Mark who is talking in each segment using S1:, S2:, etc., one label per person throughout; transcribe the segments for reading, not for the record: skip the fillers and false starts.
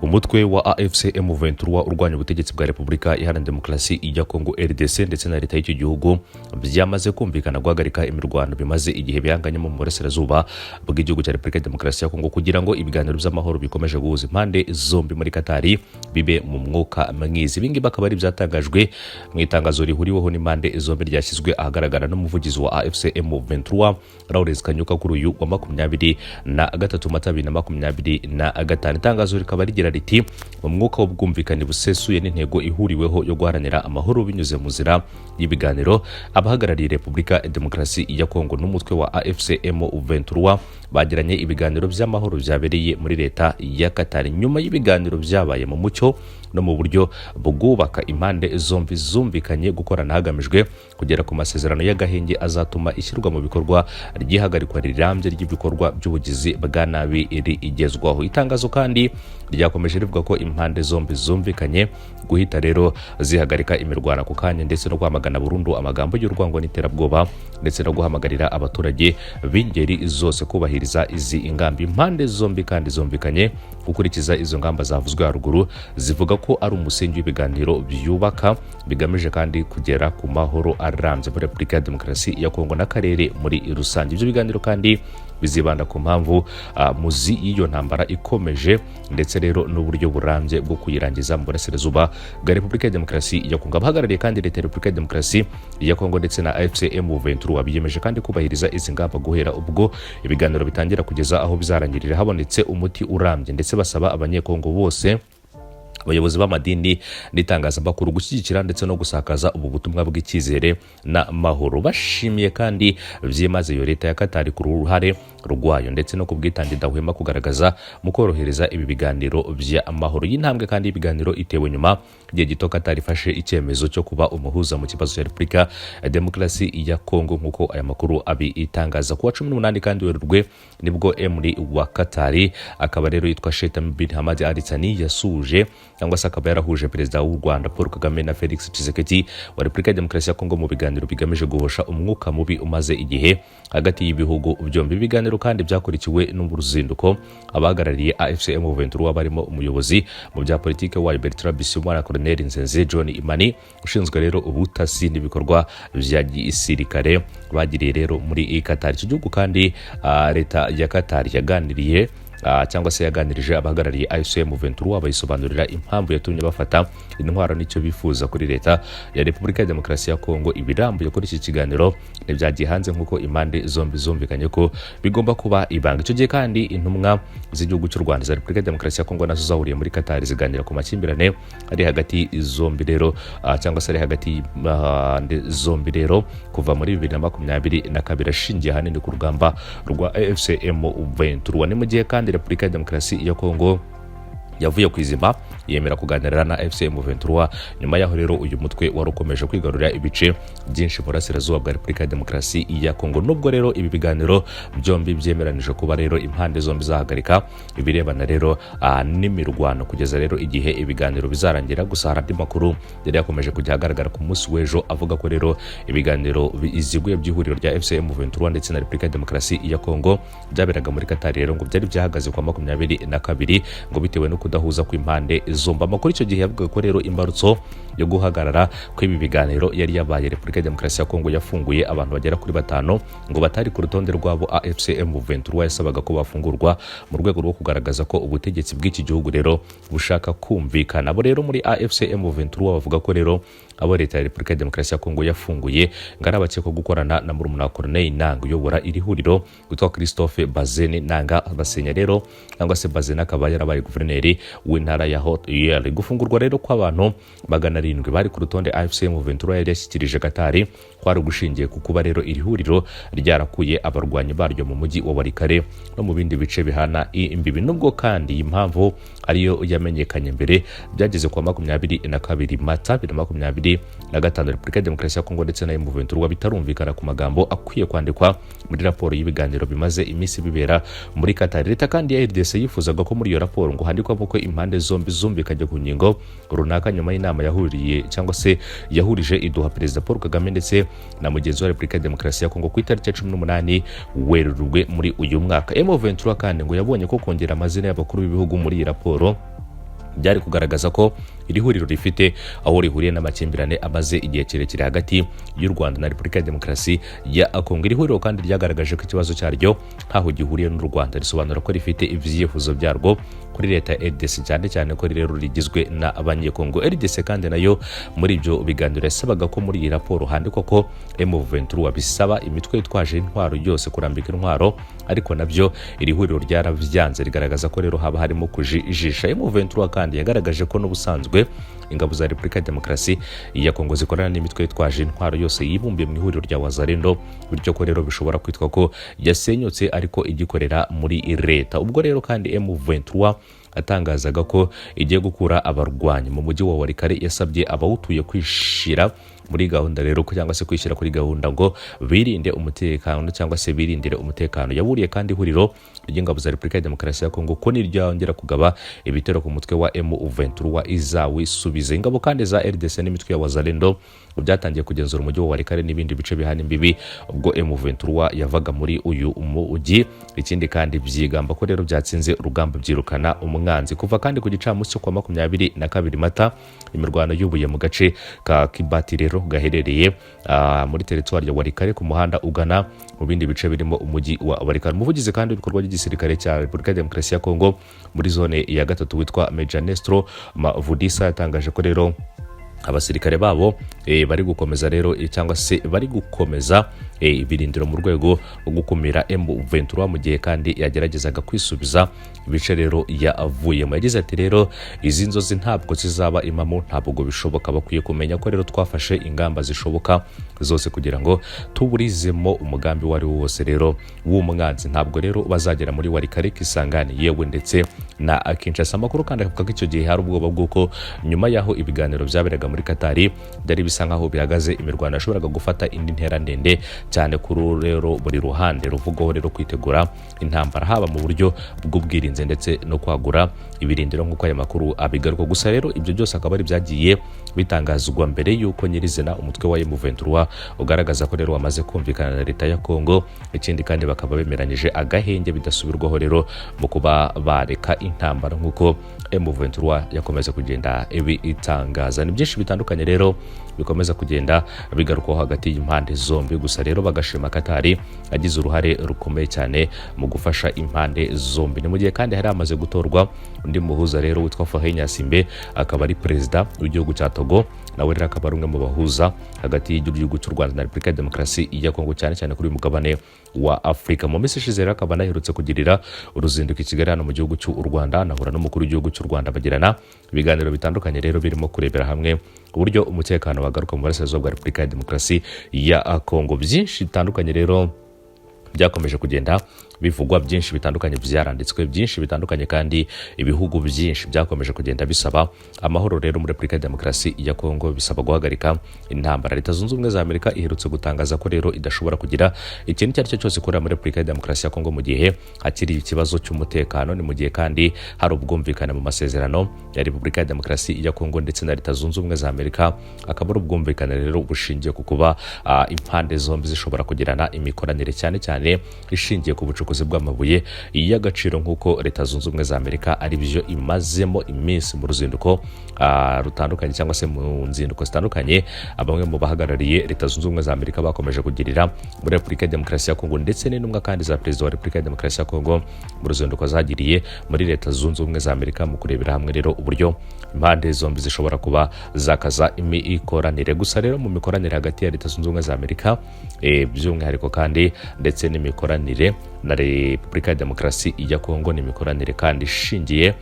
S1: umutwe wa AFC M23 urwanya ubutegetsi bwa Repubulika Iharanira Demokarasi ya Congo RDC ndetse na leta y'iki gihugu byamaze kumvikana guhagarika imirwano bimaze igihe bihanganyemo mu burasirazuba bw'igihugu cya Repubulika ya Demokarasi ya Congo kugira ngo ibiganiro by'amahoro bikomeje guhuza impande zombi muri Katari bibe mu mwuka mwiza. Ibingi bakaba ari byatangajwe mu itangazo rihuriweho n'impande zombi ryashyizwe ahagaragara n'umuvugizi wa AFC M23 Lawrence Kanyuka kuri uyu wa 23 Mata 2025. Itangazo rikaba rigira riti mu mwuka w'ubwumvikane busesuye n'intego ihuriweho yo guharanira amahoro binyuze mu nzira y'ibiganiro, abahagarariye Repubulika ya Demokarasi ya Congo n'umutwe wa AFC M23 bagiranye ibiganiro by'amahoro byabereye muri leta ya Katari. Nyuma y'ibiganiro byabaye mu mucyo no mu buryo bwubaka, impande zombi zumvikanye gukorana hagamijwe kugera ku masezerano y'agahenge azatuma ishyirwa mu bikorwa ry'ihagarikwa rirambye ry'ibikorwa by'ubugizi bwa nabi rigezwaho. Itangazo kandi ryakomeje rivuga ko impande zombi zumvikanye guhita rero zihagarika imirwano ku kanya ndetse no kwamagana burundu amagambo y'urwango n'iterabwoba ndetse no guhamagarira abaturage b'ingeri zose kubahiriza izi ingambi. Impande zombi kandi zumvikanye gukurikiza izo ngamba zavuzwe haruguru zivuga ko ari umusingi w'ibiganiro byubaka bigamije kandi kugera ku mahoro arambye muri Repubulika ya Demokarasi ya Congo n'akarere muri rusange. Ibyo biganiro kandi bizibanda ku mpamvu muzi y'iyo ntambara ikomeje ndetse rero n'uburyo burambye bwo kuyirangiza mu burasirazuba bwa Repubulika ya Demokarasi ya Congo. Abahagarariye kandi leta ya Repubulika ya Demokarasi ya Congo ndetse na AFC M23 biyemeje kandi kubahiriza izi ngamba guhera ubwo ibiganiro bitangira kugeza aho bizarangirira habonetse umuti urambye, ndetse basaba abanyekongo bose, abayobozi b'amadini n'itangazamakuru gushyigikira ndetse no gusakaza ubu butumwa bw'icyizere n'amahoro. Bashimiye kandi byimaze iyo leta ya Katari ku ruhare rwayo ndetse no kubwitangira idahwema kugaragaza mu korohereza ibi biganiro by'amahoro. Y'intambwe kandi ibiganiro itewe nyuma igihe gito Katari ifashe icyemezo cyo kuba umuhuza mu kibazo cya Repubulika ya Demokarasi ya Congo nk'uko aya makuru abitangaza. Ku wa 18 kandi Werurwe nibwo Emiri wa Katari akaba rero yitwa Sheikh bin Hamad Al Thani yasuje cyangwa se akaba yarahuje perezida w'u Rwanda Paul Kagame na Felix Tshisekedi wa Repubulika ya Demokarasi ya Congo mu biganiro bigamije guhosha umwuka mubi umaze igihe hagati y'ibihugu byombi. Ibiganiro kandi byakurikiwe n'uruzinduko abahagarariye AFC M23 barimo umuyobozi mu bya politike wa Bertrand Bisimwa na Colonel Nzenze John Imani ushinzwe rero ubutasi n'ibikorwa bya gisirikare bagiriye rero muri Katari. Iki gihugu kandi leta ya Katari yaganiriye cyangwa se yaganirije abahagarariye AFC M23 bayisobanurira impamvu yatumye bafata intwaro n'icyo bifuza kuri leta ya Repubulika ya Demokarasi ya Congo. Ibirambuye kuri iki kiganiro ntibyagiye hanze nk'uko impande zombi zumvikanye ko bigomba kuba ibanga. Icyo gihe kandi intumwa z'igihugu cy'u Rwanda za Repubulika ya Demokarasi ya Congo nazo zahuriye muri Katari ziganira ku makimbirane ari hagati zombi rero cyangwa se ari hagati zombi rero kuva muri 2022 ashingiye hanini ku rugamba rwa AFC M23. Ni mu gihe kandi Repubulika ya Demokarasi ya Congo yavuye ku izima yemera kuganira na AFC M23. Nyuma yaho rero uyu mutwe wari ukomeje kwigarurira ibice byinshi mu burasirazuba bwa Repubulika ya Demokarasi ya Congo. Nubwo rero ibi biganiro byombi byemeranije kuba rero impande zombi zahagarika ibirebana rero n'imirwano kugeza rero igihe ibiganiro bizarangira. Gusa hari andi makuru yari yakomeje kujya agaragara ku munsi w'ejo avuga ko rero ibiganiro iziguye by'ihuriro rya AFC M23 ndetse na Repubulika ya Demokarasi ya Congo byaberaga muri Katari rero ngo byari byahagaze kwa 22 ngo bitewe no kudahuza kw'impande zombi. Amakuru icyo gihe yavuga ko rero imbarutso yo guhagarara kw'ibi biganiro yari yabaye Repubulika ya Demokarasi ya Congo yafunguye abantu bagera kuri 5 ngo batari ku rutonde rwabo AFC M23 yasabaga ko bafungurwa mu rwego rwo kugaragaza ko ubutegetsi bw'iki gihugu rero bushaka kumvikana. Abo rero muri AFC M23 bavuga ko rero abo leta ya Repubulika ya Demokarasi ya Congo yafunguye ngara bakekwa gukorana na murumuna wa Colonel Nanga uyobora iri huriro witwa Christophe Bazene Nanga basenya rero cyangwa se Bazene akaba yarabaye guverineri w'intara ya Haut-Uele. Gufungurwa rero kw'abantu 700 bari ku rutonde AFC M23 yari yashyikirije Katari kwari gushingiye ku kuba rero iri huriro ryarakuye abarwanyi baryo mu mujyi wa Walikare no mu bindi bice bihana imbibi. Nubwo kandi impamvu ariyo yamenyekanye mbere byageze kwa 22 Mata 2025 Repubulika ya Demokarasi ya Congo ndetse na M23 bitarumvikana ku magambo akwiye kwandikwa muri raporo y'ibiganiro bimaze iminsi bibera muri Katari. Leta kandi ya RDC yifuzaga ko muri iyo raporo ngo handikwamo ko impande zombi zumvikanye ku ngingo runaka nyuma y'inama yahuriye cyangwa se yahurije iduha Perezida Paul Kagame ndetse na mugenzi wa Repubulika ya Demokarasi ya Congo ku itariki ya 18 Werurwe muri uyu mwaka. M23 kandi ngo yabonye ko kongera amazina y'abakuru b'ibihugu muri iyi raporo byari kugaragaza ko iri huriro rifite aho rihuriye n'amakimbirane amaze igihe kirekire hagati y'u Rwanda na Repubulika ya Demokarasi ya Congo. Iri huriro kandi ryagaragaje ko ikibazo cyaryo ntaho gihuriye n'u Rwanda, risobanura ko rifite ibyifuzo byarwo kuri leta ya RDC, cyane cyane ko rero rigizwe n'abanyekongo. RDC kandi nayo muri ibyo biganiro yasabaga ko muri iyi raporo handikwa ko M23 bisaba imitwe yitwaje intwaro yose kurambika intwaro, ariko nabyo iri huriro ryarabyanze, rigaragaza ko rero haba harimo kujijisha. M23 kandi yagaragaje ko n'ubusanzwe ingabo za Repubulika ya Demokarasi ya Congo zikorana n'imitwe yitwaje intwaro yose yibumbiye mu ihuriro rya Wazalendo, bityo ko rero bishobora kwitwa ko yasenyutse ariko igikorera muri Leta. Ubwo rero kandi M23 atangazaga ko igiye gukura abarwanyi mu mujyi wa Walikale, yasabye abawutuye kwishira muri gahunda rero cyangwa se kwishyira kuri gahunda ngo birinde umutekano cyangwa se birindire umutekano. Yaburiye kandi ihuriro ry'ingabo za Repubulika ya Demokarasi ya Congo ko niryongera kugaba ibitero ku mutwe wa M23 izawisubiza. Ingabo kandi za RDC n'imitwe ya Wazalendo byatangiye kugenzura umujyi wa Walikale n'ibindi bice bihana imbibi ubwo M23 yavaga muri uyu mujyi. Ikindi kandi byigamba ko rero byatsinze urugamba byirukana umwanzi. Kuva kandi ku gicamunsi cyo kwa 22 Mata, imirwano yubuye mu gace ka Kibati rero gaherereye muri teritwari ya Walikale ku muhanda ugana mu bindi bice birimo umujyi wa Walikale. Umuvugizi kandi w'ibikorwa by'igisirikare cya Repubulika ya Demokarasi ya Congo muri zone ya gatatu witwa Major Nestro Mavudisa yatangaje ko rero abasirikare babo bari gukomeza rero cyangwa se bari gukomeza ibirindiro mu rwego rwo gukumira M23 mu gihe kandi yageragezaga kwisubiza ibice rero yavuyemo. Yagize ati rero izi nzozi ntabwo zizaba impamo, ntabwo bishoboka. Bakwiye kumenya ko rero twafashe ingamba zishoboka zose kugira ngo tuburizemo umugambi wari wose rero w'umwanzi. Ntabwo rero bazagera muri Walikale, Kisangani yewe ndetse na Kinshasa. Amakuru kandi avuga ko icyo gihe hari ubwoba bw'uko nyuma yaho ibiganiro byaberaga muri Katari byari bisa nkaho bihagaze, imirwano yashoboraga gufata indi ntera ndende cyane kuri rero buri ruhande ruvugaho rero kwitegura intambara, haba mu buryo bw'ubwirinzi ndetse no kwagura ibirindiro nk'uko aya makuru abigaruka. Gusa rero ibyo byose akaba ari byagiye bitangazwa mbere y'uko nyirizina umutwe wa M23 ugaragaza ko rero wamaze kumvikana na leta ya Congo. Ikindi kandi bakaba bemeranyije agahenge bidasubirwaho rero mu kuba bareka intambara nk'uko M23 yakomeza kugenda itangaza. Ni byinshi bitandukanye rero bikomeza kugenda bigarukwaho hagati y'impande zombi. Gusa rero bagashima Katari agize uruhare rukomeye cyane mu gufasha impande zombi. Ni mu gihe kandi hari amaze gutorwa undi muhuza rero witwa Fahenyasimbe, akaba ari perezida w'igihugu cya Togo, nawe rero akaba ari umwe mu bahuza hagati y'igihugu cy'u Rwanda na Repubulika ya Demokarasi ya Congo, cyane cyane kuri uyu mugabane wa Afrika. Mu minsi ishize rero akaba anaherutse kugirira uruzinduko i Kigali hano mu gihugu cy'u Rwanda, anahura n'umukuru w'igihugu cy'u Rwanda, bagirana ibiganiro bitandukanye rero birimo kurebera hamwe uburyo umutekano wagaruka mu burasirazuba bwa Repubulika ya Demokarasi ya Congo. Byinshi bitandukanye rero byakomeje kugenda bivugwa, byinshi bitandukanye byaranditswe, byinshi bitandukanye kandi ibihugu byinshi byakomeje kugenda bisaba amahoro rero muri Repubulika ya Demokarasi ya Congo, bisaba guhagarika intambara. Leta Zunze Ubumwe za Amerika iherutse gutangaza ko rero idashobora kugira ikintu icyo ari cyo cyose ikorera muri Repubulika ya Demokarasi ya Congo mu gihe hakiri ikibazo cy'umutekano. Ni mu gihe kandi hari ubwumvikane mu masezerano ya Repubulika ya Demokarasi ya Congo ndetse na Leta Zunze Ubumwe za Amerika. Akaba ari ubwumvikane rero bushingiye ku kuba impande zombi zishobora kugirana imikoranire cyane cyane ishingiye ku bucukuzi bw'amabuye y'agaciro nk'uko Leta Zunze Ubumwe za Amerika ari byo imazemo iminsi mu ruzinduko rutandukanye cyangwa se mu nzinduko zitandukanye. Bamwe mu bahagarariye Leta Zunze Ubumwe za Amerika bakomeje kugirira muri Repubulika ya Demokarasi ya Congo ndetse n'intumwa kandi za Perezida wa Repubulika ya Demokarasi ya Congo mu ruzinduko zagiriye muri Leta Zunze Ubumwe za Amerika mu kurebera hamwe rero uburyo impande zombi zishobora kuba zakaza imikoranire. Gusa rero mu mikoranire hagati ya Leta Zunze Ubumwe za Amerika by'umwihariko kandi ndetse n'imikoranire na Repubulika ya Demokarasi ya Congo, ni imikoranire kandi ishingiye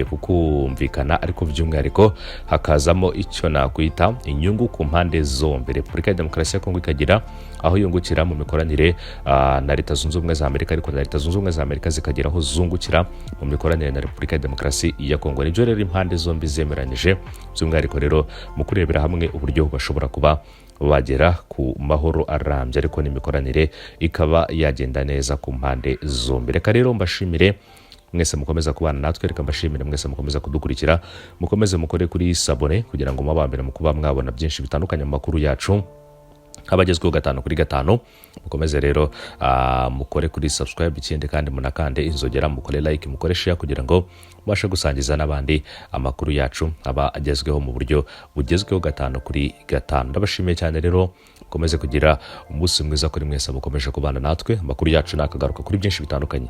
S1: ku kumvikana, ariko by'umwihariko hakazamo icyo nakwita inyungu ku mpande zombi. Repubulika ya Demokarasi ya Congo ikagira aho yungukira mu mikoranire na Leta Zunze Ubumwe za Amerika, ariko na Leta Zunze Ubumwe za Amerika zikagira aho zungukira mu mikoranire na Repubulika ya Demokarasi ya Congo. Nibyo rero impande zombi zemeranyije, by'umwihariko rero mu kurebera hamwe uburyo bashobora kuba bagera ku mahoro arambye, ariko n'imikoranire ikaba yagenda neza ku mpande zombi. Reka rero mbashimire mwese mukomeza kubana natwe, reka mbashimire mwese mukomeza kudukurikira, mukomeze mukore kuri sabone kugira ngo mubambere mu kuba mwabona byinshi bitandukanye mu makuru yacu abagezweho 5/5. Mukomeze rero mukore kuri subscribe, ikindi kandi munakande inzogera, mukore like, mukore share kugira ngo mubashe gusangiza n'abandi amakuru yacu aba agezweho mu buryo bugezweho 5/5. Ndabashimiye cyane rero, mukomeze kugira umunsi mwiza kuri mwese mukomeje kubana natwe. Amakuru yacu nakagaruka kuri byinshi bitandukanye.